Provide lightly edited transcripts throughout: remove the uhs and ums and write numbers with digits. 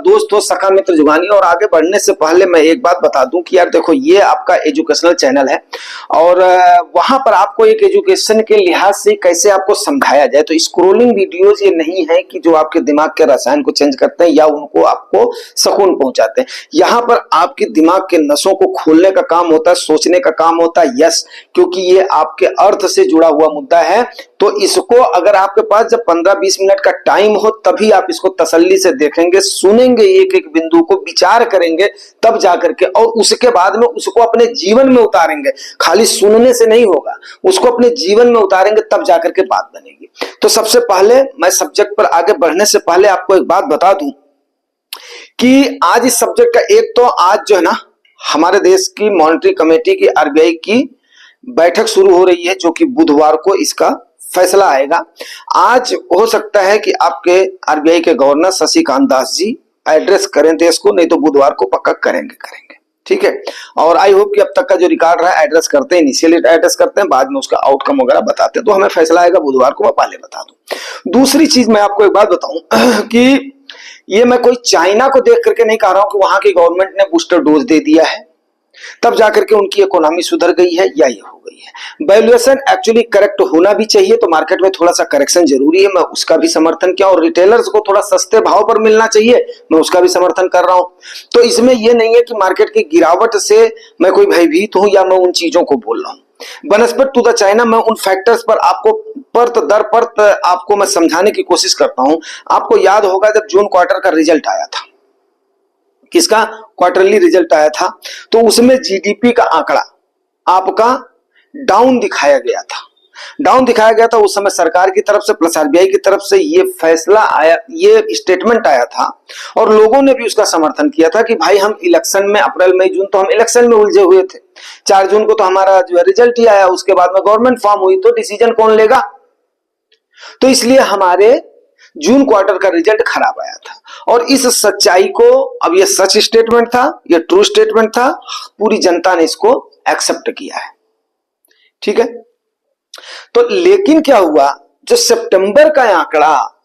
दोस्त हो, सखा मित्र जुगानी। और आगे बढ़ने से पहले मैं एक बात बता दूं कि यार देखो, ये आपका एजुकेशनल चैनल है और वहां पर आपको एक एजुकेशन के लिहाज से कैसे आपको समझाया जाए। तो स्क्रोलिंग वीडियोस ये नहीं है कि जो आपके दिमाग के रसायन को चेंज करते हैं या उनको आपको सुकून पहुंचाते हैं। यहाँ पर आपके दिमाग के नसों को खोलने का काम होता है, सोचने का काम होता है। यस, क्योंकि ये आपके अर्थ से जुड़ा हुआ मुद्दा है। तो इसको अगर आपके पास जब 15-20 मिनट का टाइम हो तभी आप इसको तसल्ली से देखेंगे, सुनेंगे, एक एक बिंदु को विचार करेंगे, तब जाकर के और उसके बाद में उसको अपने जीवन में उतारेंगे। खाली सुनने से नहीं होगा, उसको अपने जीवन में उतारेंगे तब जाकर के बात बनेगी। तो सबसे पहले मैं सब्जेक्ट पर आगे बढ़ने से पहले आपको एक बात बता दूं कि आज इस सब्जेक्ट का एक तो आज जो है ना, हमारे देश की मॉनेटरी कमेटी की, आरबीआई की बैठक शुरू हो रही है, जो कि बुधवार को इसका फैसला आएगा। आज हो सकता है कि आपके आरबीआई के गवर्नर शक्तिकांत दास जी एड्रेस करें देश को, नहीं तो बुधवार को पक्का करेंगे। ठीक है, और आई होप कि अब तक का जो रिकॉर्ड रहा है, एड्रेस करते हैं, इनिशियली एड्रेस करते हैं, बाद में उसका आउटकम वगैरह बताते हैं। तो हमें फैसला आएगा बुधवार को, मैं पहले बता दूं। दूसरी चीज मैं आपको एक बात बताऊं कि ये मैं कोई चाइना को देख करके नहीं कह रहा हूं कि वहां की गवर्नमेंट ने बूस्टर डोज दे दिया है तब जाकर के उनकी इकोनॉमी सुधर गई है या ये हो गई है। वैल्यूएशन एक्चुअली करेक्ट होना भी चाहिए, तो मार्केट में थोड़ा सा करेक्शन जरूरी है, मैं उसका भी समर्थन किया। और रिटेलर्स को थोड़ा सस्ते भाव पर मिलना चाहिए, मैं उसका भी समर्थन कर रहा हूं। तो इसमें यह नहीं है कि मार्केट की गिरावट से मैं कोई भयभीत हूं या मैं उन चीजों को बोल रहा हूं। बनस्पत टू द चाइना, मैं उन फैक्टर्स पर आपको परत दर परत आपको मैं समझाने की कोशिश करता हूं। आपको याद होगा जब जून क्वार्टर का रिजल्ट आया था, किसका क्वार्टरली रिजल्ट आया था, तो उसमें जीडीपी का आंकड़ा आपका डाउन दिखाया गया था। डाउन दिखाया गया था उस समय सरकार की तरफ से प्लस आरबीआई की तरफ से ये फैसला आया, ये स्टेटमेंट आया था और लोगों ने भी उसका समर्थन किया था कि भाई हम इलेक्शन में अप्रैल मई जून तो हम इलेक्शन में उलझे हुए थे। 4 जून को तो हमारा जो है रिजल्ट ही आया, उसके बाद में गवर्नमेंट फॉर्म हुई, तो डिसीजन कौन लेगा। तो इसलिए हमारे जून क्वार्टर का रिजल्ट खराब आया था और इस सच्चाई को, अब ये सच स्टेटमेंट था, ये ट्रू स्टेटमेंट था, पूरी जनता ने इसको एक्सेप्ट किया है। ठीक है, तो लेकिन क्या हुआ, जो सितंबर का आंकड़ा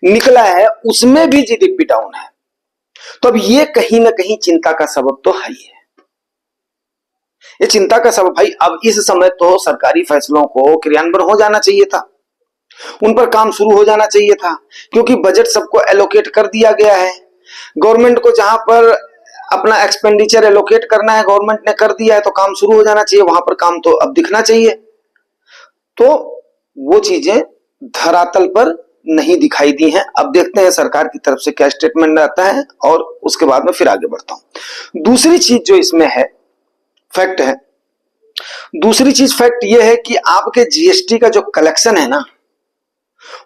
निकला है उसमें भी जीडीपी डाउन है। तो अब ये कहीं ना कहीं चिंता का सबब तो है ही है। ये चिंता का सबब भाई, अब इस समय तो सरकारी फैसलों को क्रियान्वयन हो जाना चाहिए था, उन पर काम शुरू हो जाना चाहिए था, क्योंकि बजट सबको एलोकेट कर दिया गया है। गवर्नमेंट को जहां पर अपना एक्सपेंडिचर एलोकेट करना है गवर्नमेंट ने कर दिया है, तो काम शुरू हो जाना चाहिए, वहां पर काम तो अब दिखना चाहिए। तो वो चीजें धरातल पर नहीं दिखाई दी हैं। अब देखते हैं सरकार की तरफ से क्या स्टेटमेंट आता है और उसके बाद में फिर आगे बढ़ता हूं। दूसरी चीज जो इसमें है, फैक्ट है, दूसरी चीज फैक्ट ये है कि आपके जीएसटी का जो कलेक्शन है ना,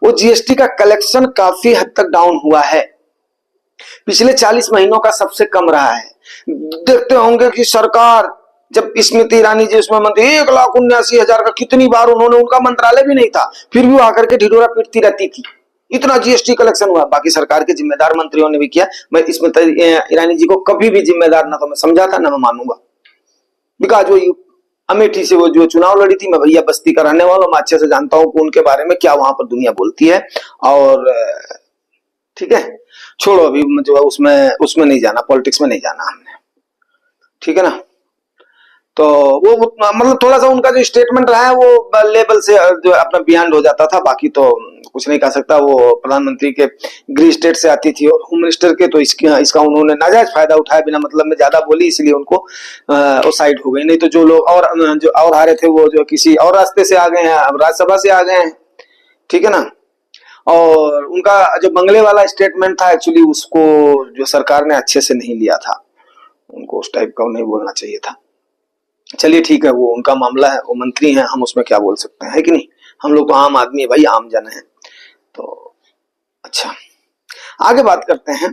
वो जीएसटी का कलेक्शन काफी हद तक डाउन हुआ है, पिछले 40 महीनों का सबसे कम रहा है। देखते होंगे कि सरकार, जब स्मृति ईरानी जी उसमें मंत्री 1,79,000 का, कितनी बार उन्होंने, उनका मंत्रालय भी नहीं था, फिर भी वो आकर के ढिढोरा पीटती रहती थी, इतना जीएसटी कलेक्शन हुआ। बाकी सरकार के जिम्मेदार मंत्रियों ने भी किया। मैं स्मृति ईरानी जी को कभी भी जिम्मेदार ना तो मैं समझा था ना मैं मानूंगा, बिकॉज वो अमेठी से वो जो चुनाव लड़ी थी, मैं भैया बस्ती का रहने वाला हूं, मैं अच्छे से जानता हूं कि उनके बारे में क्या वहां पर दुनिया बोलती है। और ठीक है, छोड़ो अभी जो उसमें नहीं जाना, पॉलिटिक्स में नहीं जाना हमने, ठीक है ना। तो वो मतलब थोड़ा सा उनका जो स्टेटमेंट रहा है वो लेवल से जो अपना बियॉन्ड हो जाता था, बाकी तो कुछ नहीं कह सकता। वो प्रधानमंत्री के गृह स्टेट से आती थी और होम मिनिस्टर के, तो इसका उन्होंने नाजायज फायदा उठाया, बिना मतलब में ज्यादा बोली, इसलिए उनको वो साइड हो गई। नहीं तो जो लोग और आ रहे थे वो जो किसी और रास्ते से आ गए हैं, अब राज्यसभा से आ गए हैं, ठीक है ना। और उनका जो बंगले वाला स्टेटमेंट था, एक्चुअली उसको जो सरकार ने अच्छे से नहीं लिया था, उनको उस टाइप का नहीं बोलना चाहिए था। चलिए ठीक है, वो उनका मामला है, वो मंत्री हैं, हम उसमें क्या बोल सकते हैं, है कि नहीं। हम लोग तो आम आदमी है भाई, आम जन है। तो अच्छा, आगे बात करते हैं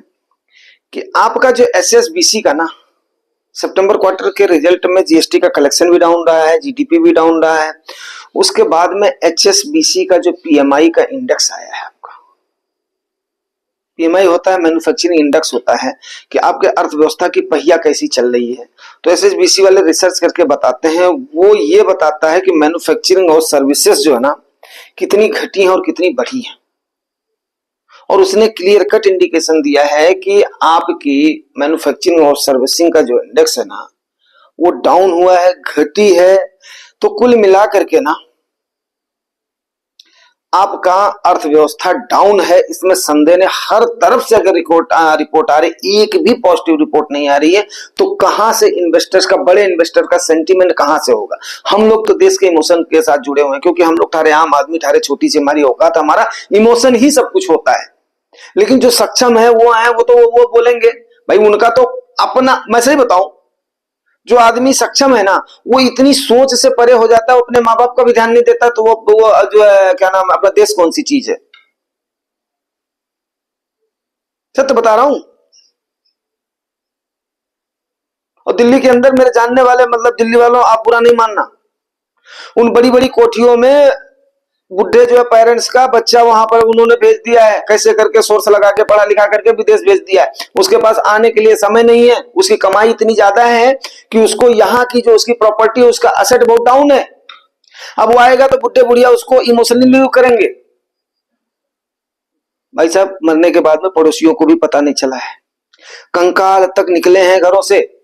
कि आपका जो एसएसबीसी का ना, सितंबर क्वार्टर के रिजल्ट में जीएसटी का कलेक्शन भी डाउन रहा है, जीडीपी भी डाउन रहा है। उसके बाद में एचएसबीसी का जो पीएमआई का इंडेक्स आया है, आपका पीएमआई होता है मैन्युफैक्चरिंग इंडेक्स, होता है कि आपके अर्थव्यवस्था की पहिया कैसी चल रही है। तो एसएसबीसी वाले रिसर्च करके बताते हैं, वो ये बताता है कि मैन्युफैक्चरिंग और सर्विसेज जो है ना, कितनी घटी है और कितनी बढ़ी है। और उसने क्लियर कट इंडिकेशन दिया है कि आपकी मैन्युफैक्चरिंग और सर्विसिंग का जो इंडेक्स है ना वो डाउन हुआ है, घटी है। तो कुल मिलाकर के ना आपका अर्थव्यवस्था डाउन है, इसमें संदेह ने हर तरफ से अगर रिपोर्ट आ रही, एक भी पॉजिटिव रिपोर्ट नहीं आ रही है, तो कहां से इन्वेस्टर्स का, बड़े इन्वेस्टर का सेंटीमेंट कहां से होगा। हम लोग तो देश के इमोशन के साथ जुड़े हुए हैं, क्योंकि हम लोग ठारे आम आदमी, ठारे छोटी सी हमारी औकात, हमारा इमोशन ही सब कुछ होता है। लेकिन जो सक्षम है वो है, वो तो वो बोलेंगे भाई, उनका तो अपना, मैं सही बताऊं, जो आदमी सक्षम है ना वो इतनी सोच से परे हो जाता है, वो अपने माँ बाप का भी ध्यान नहीं देता, तो वो जो है क्या नाम, अपना देश कौन सी चीज है। सत्य बता रहा हूं। और दिल्ली के अंदर मेरे जानने वाले, मतलब दिल्ली वालों, आप बुरा नहीं मानना, उन बड़ी बड़ी कोठियों में बुढ़े जो है पेरेंट्स का बच्चा वहां पर उन्होंने भेज दिया है, कैसे करके सोर्स लगा के पढ़ा लिखा करके विदेश भेज दिया है। उसके पास आने के लिए समय नहीं है, उसकी कमाई इतनी ज्यादा है कि उसको यहाँ की जो उसकी प्रॉपर्टी है उसका असेट बहुत डाउन है। अब वो आएगा तो बुढ़े बुढ़िया उसको इमोशनली करेंगे। भाई साहब, मरने के बाद में पड़ोसियों को भी पता नहीं चला है, कंकाल तक निकले हैं घरों से।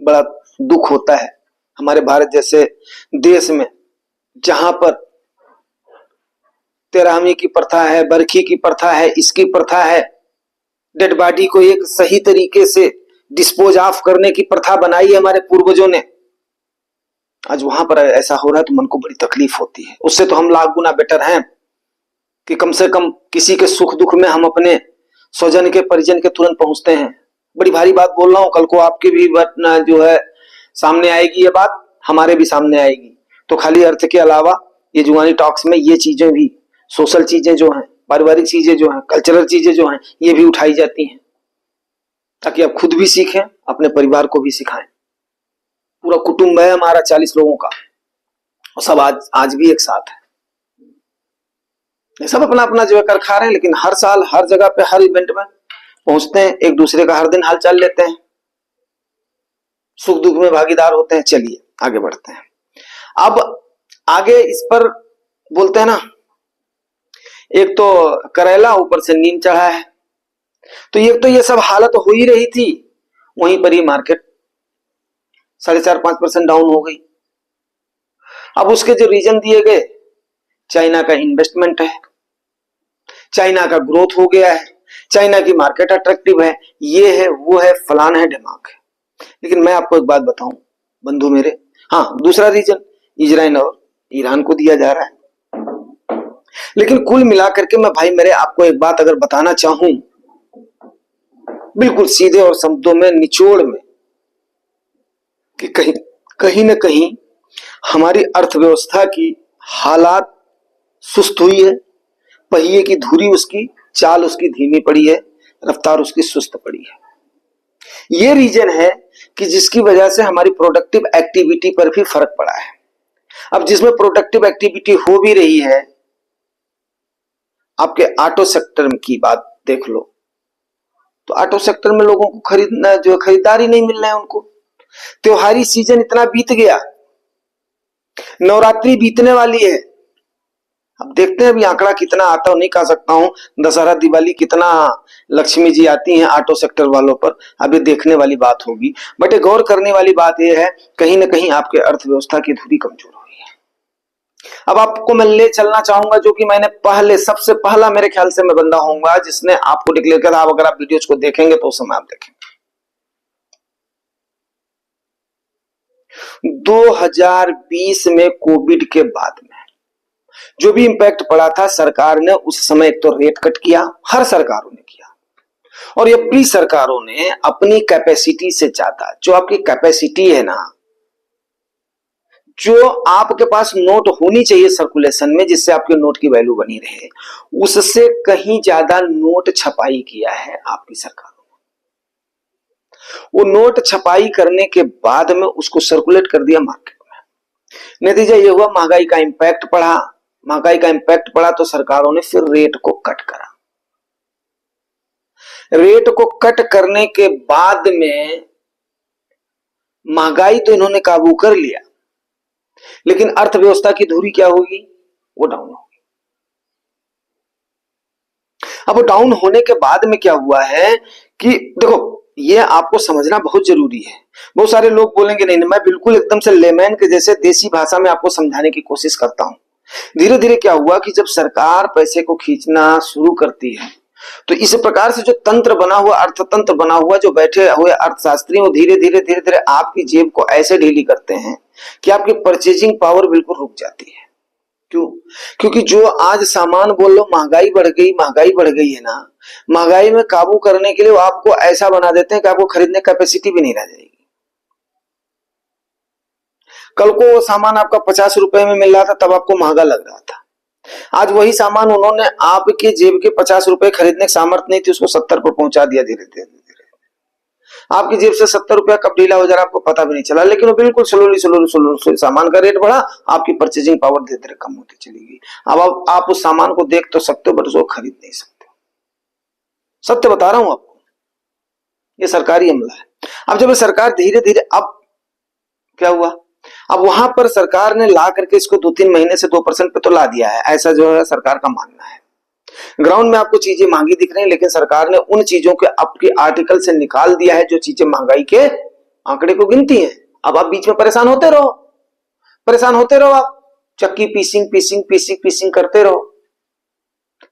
बड़ा दुख होता है हमारे भारत जैसे देश में, जहां पर तेरहवीं की प्रथा है, बरखी की प्रथा है, इसकी प्रथा है, डेड बॉडी को एक सही तरीके से डिस्पोज ऑफ करने की प्रथा बनाई है हमारे पूर्वजों ने। आज वहां पर ऐसा हो रहा है तो मन को बड़ी तकलीफ होती है। उससे तो हम लाख गुना बेटर हैं कि कम से कम किसी के सुख दुख में हम अपने स्वजन के, परिजन के तुरंत पहुंचते हैं। बड़ी भारी बात बोल रहा हूं, कल को आपकी भी जो है सामने आएगी, ये बात हमारे भी सामने आएगी। तो खाली अर्थ के अलावा ये जुआनी टॉक्स में ये चीजें भी, सोशल चीजें जो हैं, पारिवारिक चीजें जो हैं, कल्चरल चीजें जो हैं, ये भी उठाई जाती हैं, ताकि आप खुद भी सीखें, अपने परिवार को भी सिखाएं। पूरा कुटुंब है हमारा 40 लोगों का, और सब आज भी एक साथ है। सब अपना अपना जो है कर खा रहे हैं, लेकिन हर साल हर जगह पे हर इवेंट में पहुंचते हैं, एक दूसरे का हर दिन हालचाल लेते हैं, सुख दुख में भागीदार होते हैं। चलिए आगे बढ़ते हैं। अब आगे इस पर बोलते हैं ना, एक तो करेला ऊपर से नीम चढ़ा है, तो ये सब हालत हो ही रही थी, वहीं पर ही मार्केट 4.5-5% डाउन हो गई। अब उसके जो रीजन दिए गए, चाइना का इन्वेस्टमेंट है, चाइना का ग्रोथ हो गया है, चाइना की मार्केट अट्रैक्टिव है, ये है वो है, फलाना है, दिमाग है। लेकिन मैं आपको एक बात बताऊं बंधु मेरे, हाँ, दूसरा रीजन इजराइल और ईरान को दिया जा रहा है। लेकिन कुल मिलाकर के मैं भाई मेरे आपको एक बात अगर बताना चाहूं, बिल्कुल सीधे और शब्दों में, निचोड़ में, कि कहीं न कहीं हमारी अर्थव्यवस्था की हालात सुस्त हुई है, पहिए की धुरी उसकी, चाल उसकी धीमी पड़ी है, रफ्तार उसकी सुस्त पड़ी है। ये रीजन है कि जिसकी वजह से हमारी प्रोडक्टिव एक्टिविटी पर भी फर्क पड़ा है। अब जिसमें प्रोडक्टिव एक्टिविटी हो भी रही है, आपके ऑटो सेक्टर की बात देख लो, तो ऑटो सेक्टर में लोगों को खरीदना, जो खरीदारी नहीं मिल रहा है उनको। त्योहारी सीजन इतना बीत गया, नवरात्रि बीतने वाली है, अब देखते हैं अभी आंकड़ा कितना आता है, नहीं कह सकता हूं। दशहरा दिवाली कितना लक्ष्मी जी आती हैं ऑटो सेक्टर वालों पर, अभी देखने वाली बात होगी। बट एक गौर करने वाली बात यह है, कहीं ना कहीं आपके अर्थव्यवस्था की धुरी कमजोर हो रही है। अब आपको मैं ले चलना चाहूंगा, जो कि मैंने पहले, सबसे पहला मेरे ख्याल से मैं बंदा होऊंगा जिसने आपको डिक्लेयर किया था। आप अगर आप वीडियोज को देखेंगे तो उस समय आप देखेंगे 2020 में कोविड के बाद में जो भी इंपैक्ट पड़ा था, सरकार ने उस समय एक तो रेट कट किया, हर सरकारों ने किया, और ये भी सरकारों ने अपनी कैपेसिटी से ज्यादा, जो आपकी कैपेसिटी है ना, जो आपके पास नोट होनी चाहिए सर्कुलेशन में, जिससे आपके नोट की वैल्यू बनी रहे, उससे कहीं ज्यादा नोट छपाई किया है आपकी सरकार। वो नोट छपाई करने के बाद में उसको सर्कुलेट कर दिया मार्केट में। नतीजा ये हुआ, महंगाई का इंपैक्ट पड़ा। महंगाई का इंपैक्ट पड़ा तो सरकारों ने फिर रेट को कट करा। रेट को कट करने के बाद में महंगाई तो इन्होंने काबू कर लिया, लेकिन अर्थव्यवस्था की धुरी क्या होगी, वो डाउन होगी। अब डाउन होने के बाद में क्या हुआ है कि देखो, ये आपको समझना बहुत जरूरी है। बहुत सारे लोग बोलेंगे नहीं, मैं बिल्कुल एकदम से लेमैन के जैसे देसी भाषा में आपको समझाने की कोशिश करता हूं। धीरे धीरे क्या हुआ कि जब सरकार पैसे को खींचना शुरू करती है, तो इस प्रकार से जो तंत्र बना हुआ, अर्थतंत्र बना हुआ, जो बैठे हुए अर्थशास्त्री वो धीरे धीरे आपकी जेब को ऐसे ढीली करते हैं कि आपकी परचेजिंग पावर बिल्कुल रुक जाती है। क्यों? क्योंकि जो आज सामान बोल लो महंगाई बढ़ गई है ना, महंगाई में काबू करने के लिए वो आपको ऐसा बना देते हैं कि आपको खरीदने कैपेसिटी भी नहीं रह जाएगी। कल को वो सामान आपका 50 रुपए में मिल रहा था, तब आपको महंगा लग रहा था। आज वही सामान उन्होंने आपके जेब के 50 रुपए खरीदने की सामर्थ्य नहीं थी, उसको 70 पर पहुंचा दिया। धीरे धीरे आपकी जेब से 70 रुपया कब ढीला हो जा रहा आपको पता भी नहीं चला, लेकिन वो बिल्कुल स्लोली सामान का रेट बढ़ा, आपकी परचेजिंग पावर धीरे धीरे कम होती चली गई। अब आप उस सामान को देख तो सकते हो बट उसको खरीद नहीं सकते। सत्य बता रहा हूं आपको, ये सरकारी अमला है। अब जब सरकार धीरे धीरे, अब क्या हुआ, अब वहां पर सरकार ने ला करके इसको 2-3 महीने से 2% पे तो ला दिया है, ऐसा जो है सरकार का मानना है। ग्राउंड में आपको चीजें महंगी दिख रही हैं, लेकिन सरकार ने उन चीजों के आपके आर्टिकल से निकाल दिया है जो चीजें महंगाई के आंकड़े को गिनती हैं। अब आप बीच में परेशान होते रहो, आप चक्की पीसिंग करते रहो।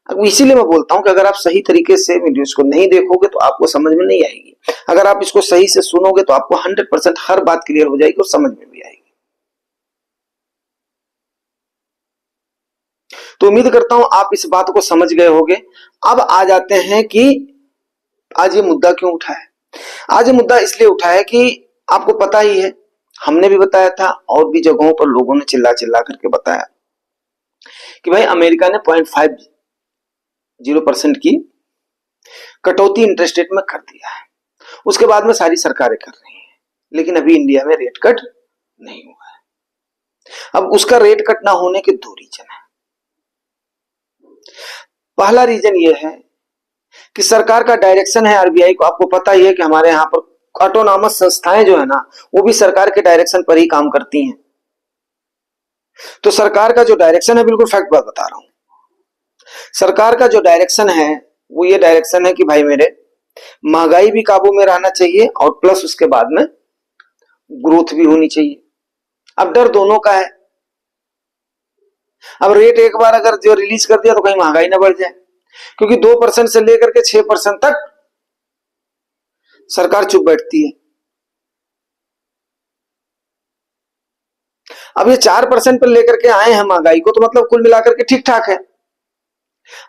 अब इसीलिए मैं बोलता हूं कि अगर आप सही तरीके से वीडियोस को नहीं देखोगे तो आपको समझ में नहीं आएगी। अगर आप इसको सही से सुनोगे तो आपको 100% हर बात क्लियर हो जाएगी और समझ में भी आएगी। तो उम्मीद करता हूं आप इस बात को समझ गए होंगे। अब आ जाते हैं कि आज ये मुद्दा क्यों उठा है। आज ये मुद्दा इसलिए उठा है कि आपको पता ही है, हमने भी बताया था और भी जगहों पर लोगों ने चिल्ला चिल्ला करके बताया कि भाई अमेरिका ने 0.50% की कटौती इंटरेस्ट रेट में कर दिया है। उसके बाद में सारी सरकारें कर रही हैं, लेकिन अभी इंडिया में रेट कट नहीं हुआ है। अब उसका रेट कट ना होने के 2 रीजन है। पहला रीजन ये है कि सरकार का डायरेक्शन है आरबीआई को, आपको पता ही है कि हमारे यहाँ पर ऑटोनॉमस संस्थाएं जो है ना, वो भी सरकार के डायरेक्शन पर ही काम करती हैं। तो सरकार का जो डायरेक्शन है, बिल्कुल फैक्ट बात बता रहा हूं, सरकार का जो डायरेक्शन है वो ये डायरेक्शन है कि भाई मेरे महंगाई भी काबू में रहना चाहिए और प्लस उसके बाद में ग्रोथ भी होनी चाहिए। अब डर दोनों का है। अब रेट एक बार अगर जो रिलीज कर दिया तो कहीं महंगाई ना बढ़ जाए, क्योंकि 2% से लेकर के 6% तक सरकार चुप बैठती है। अब ये 4% पर लेकर के आए हैं महंगाई को, तो मतलब कुल मिलाकर के ठीक ठाक है।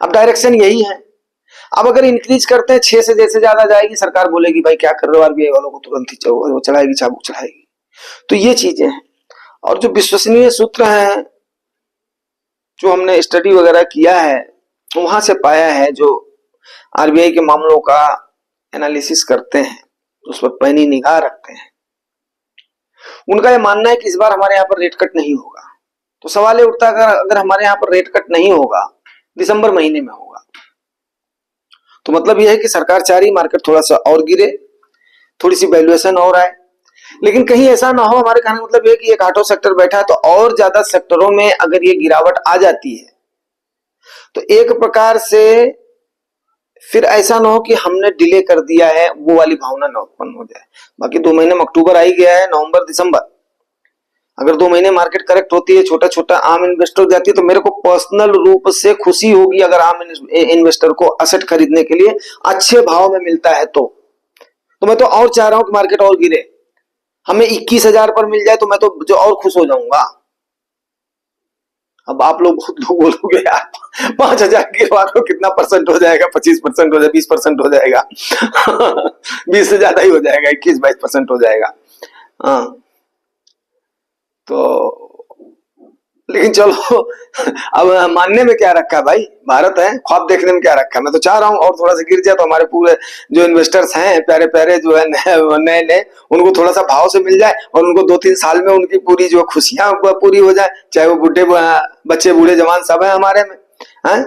अब डायरेक्शन यही है। अब अगर इंक्रीज करते हैं 6 से जैसे ज्यादा जाएगी, सरकार बोलेगी भाई क्या कर रहे हो, आरबीआई वालों को तुरंत ही चढ़ाएगी, चाबुक चढ़ाएगी। तो ये चीजें हैं। और जो विश्वसनीय सूत्र हैं, जो हमने स्टडी वगैरह किया है, वहां से पाया है, जो आरबीआई के मामलों का एनालिसिस करते हैं, उस पर पैनी निगाह रखते हैं, उनका यह मानना है कि इस बार हमारे यहाँ पर रेट कट नहीं होगा। तो सवाल ये उठता है, अगर हमारे यहाँ पर रेट कट नहीं होगा, दिसंबर महीने में होगा, तो मतलब यह है कि सरकार चाह रही मार्केट थोड़ा सा और गिरे, थोड़ी सी वैल्यूएशन और आए। लेकिन कहीं ऐसा ना हो, हमारे कहने का मतलब यह कि एक ऑटो सेक्टर बैठा है, तो और ज्यादा सेक्टरों में अगर ये गिरावट आ जाती है तो एक प्रकार से फिर ऐसा ना हो कि हमने डिले कर दिया है, वो वाली भावना ना उत्पन्न हो जाए। बाकी 2 महीने में अक्टूबर आ ही गया है, नवंबर दिसंबर, अगर 2 महीने मार्केट करेक्ट होती है, छोटा छोटा आम इन्वेस्टर जाती है, तो मेरे को पर्सनल रूप से खुशी होगी अगर आम इन्वेस्टर को असेट खरीदने के लिए अच्छे भाव में मिलता है। तो मैं तो और चाह रहा हूं कि मार्केट और गिरे, हमें 21,000 पर मिल जाए तो मैं तो जो और खुश हो जाऊंगा। अब आप लोग बहुत लोग बोलोगे यार 5,000 गिरवा दो, कितना परसेंट हो जाएगा, 25% हो जाएगा, 20% हो जाएगा 20 से ज्यादा ही हो जाएगा, 21-22% हो जाएगा। हाँ, तो लेकिन चलो अब मानने में क्या रखा है भाई, भारत है, ख्वाब देखने में क्या रखा है। मैं तो चाह रहा हूँ और थोड़ा सा गिर जाए तो हमारे पूरे जो इन्वेस्टर्स हैं प्यारे प्यारे जो है नए उनको थोड़ा सा भाव से मिल जाए और उनको 2-3 साल में उनकी पूरी जो खुशियां पूरी हो जाए। चाहे वो बुढ़े बच्चे बूढ़े जवान सब है हमारे में, हैं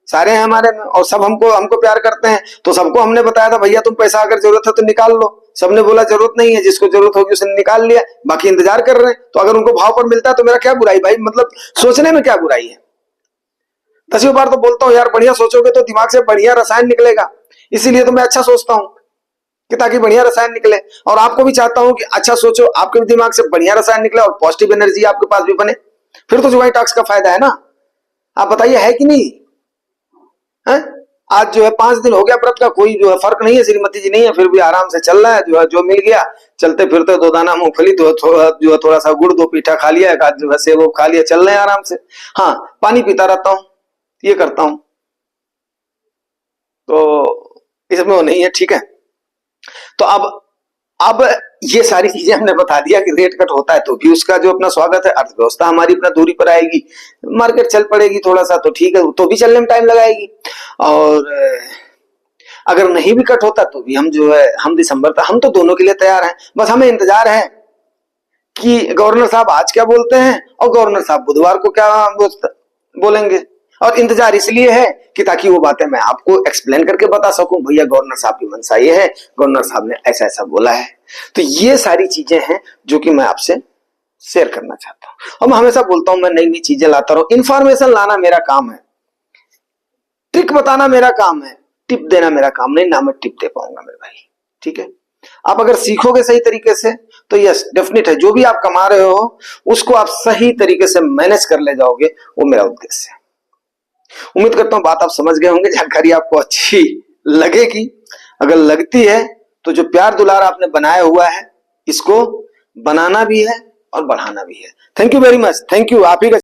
सारे हैं हमारे में, और सब हमको प्यार करते हैं। तो सबको हमने बताया था भैया तुम पैसा अगर जरूरत है तो निकाल लो, सबने बोला जरूरत नहीं है, जिसको जरूरत होगी उसने निकाल लिया, बाकी इंतजार कर रहे हैं। तो अगर उनको भाव पर मिलता है तो मेरा क्या बुराई भाई, मतलब सोचने में क्या बुराई है। 10 बार तो बोलता हूँ यार बढ़िया सोचोगे तो दिमाग से बढ़िया रसायन निकलेगा, इसीलिए तो मैं अच्छा सोचता हूँ कि ताकि बढ़िया रसायन निकले। और आपको भी चाहता हूं कि अच्छा सोचो, आपके भी दिमाग से बढ़िया रसायन निकले और पॉजिटिव एनर्जी आपके पास भी बने। फिर तो जुगानी टॉक्स का फायदा है ना। आप बताइए है कि नहीं है? आज जो है 5 दिन हो गया व्रत का, कोई जो है फर्क नहीं है, श्रीमती जी नहीं है, फिर भी आराम से चल रहा है, जो है जो मिल गया चलते फिरते 2 दाना मूंगफली, थोड़ा सा गुड़, 2 पीठा खा लिया, एक आध जो है सेब खा लिया, चल रहे हैं आराम से। हाँ, पानी पीता रहता हूँ, ये करता हूँ, तो इसमें वो नहीं है, ठीक है। तो अब ये सारी चीजें हमने बता दिया कि रेट कट होता है तो भी उसका जो अपना स्वागत है, अर्थव्यवस्था हमारी अपना दूरी पर आएगी, मार्केट चल पड़ेगी थोड़ा सा तो ठीक है, तो भी चलने में टाइम लगाएगी। और अगर नहीं भी कट होता तो भी हम जो है, हम दिसंबर तक, हम तो दोनों के लिए तैयार हैं, बस हमें इंतजार है कि गवर्नर साहब आज क्या बोलते हैं और गवर्नर साहब बुधवार को क्या बोलेंगे। और इंतजार इसलिए है कि ताकि वो बातें मैं आपको एक्सप्लेन करके बता सकूं, भैया गवर्नर साहब की मंशा ये है, गवर्नर साहब ने ऐसा ऐसा बोला है। तो ये सारी चीजें हैं जो कि मैं आपसे शेयर करना चाहता हूं। और मैं हमेशा बोलता हूं मैं नई नई चीजें लाता रहूं, इंफॉर्मेशन लाना मेरा काम है, ट्रिक बताना मेरा काम है, टिप देना मेरा काम नहीं, ना मैं टिप दे पाऊंगा मेरे भाई, ठीक है। आप अगर सीखोगे सही तरीके से तो यस डेफिनेट है, जो भी आप कमा रहे हो उसको आप सही तरीके से मैनेज कर ले जाओगे, वो मेरा उद्देश्य है। उम्मीद करता हूं बात आप समझ गए होंगे, जानकारी आपको अच्छी लगेगी। अगर लगती है तो जो प्यार दुलार आपने बनाया हुआ है इसको बनाना भी है और बढ़ाना भी है। Thank you very much, thank you. आप ही का